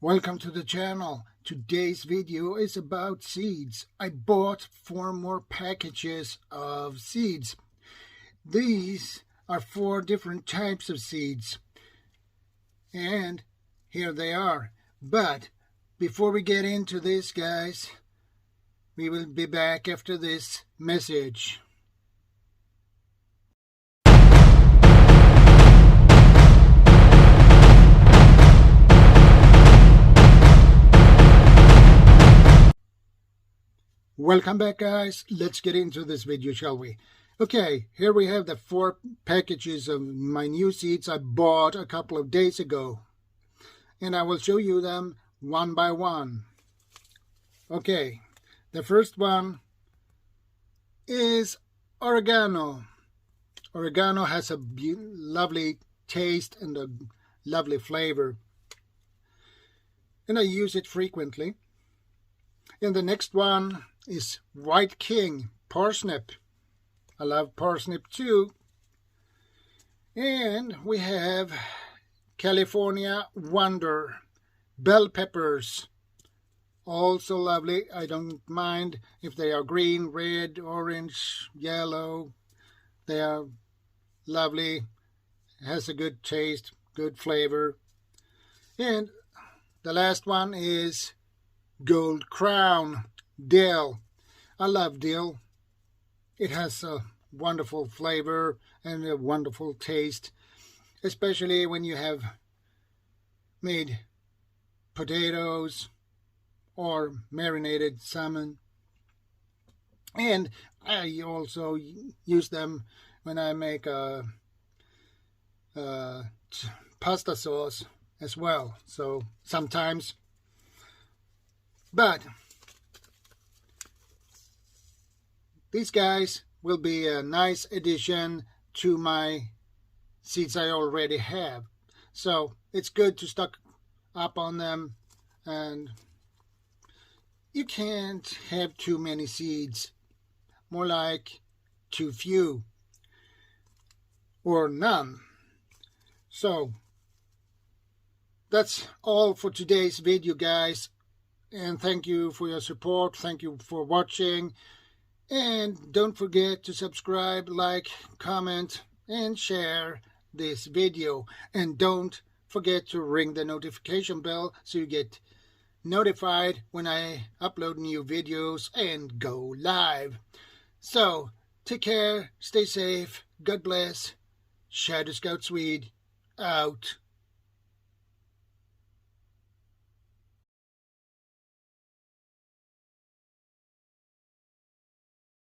Welcome to the channel. Today's video is about seeds. I bought 4 more packages of seeds. These are 4 different types of seeds. And here they are. But before we get into this, guys, we will be back after this message. Welcome back, guys. Let's get into this video, shall we? Okay, here we have the 4 packages of my new seeds I bought a couple of days ago. And I will show you them one by one. Okay, the first one is Oregano. Oregano has a lovely taste and a lovely flavor. And I use it frequently. And the next one is White King, parsnip. I love parsnip too. And we have California Wonder, bell peppers. Also lovely. I don't mind if they are green, red, orange, yellow. They are lovely. Has a good taste, good flavor. And the last one is Gold Crown, dill. I love dill. It has a wonderful flavor and a wonderful taste, especially when you have made potatoes or marinated salmon. And I also use them when I make a pasta sauce as well. So sometimes. But these guys will be a nice addition to my seeds I already have. So it's good to stock up on them, and you can't have too many seeds. More like too few or none. So that's all for today's video, guys. And thank you for your support. Thank you for watching. And don't forget to subscribe, like, comment, and share this video. And don't forget to ring the notification bell so you get notified when I upload new videos and go live. So, take care, stay safe, God bless. ShadowScoutSwede out.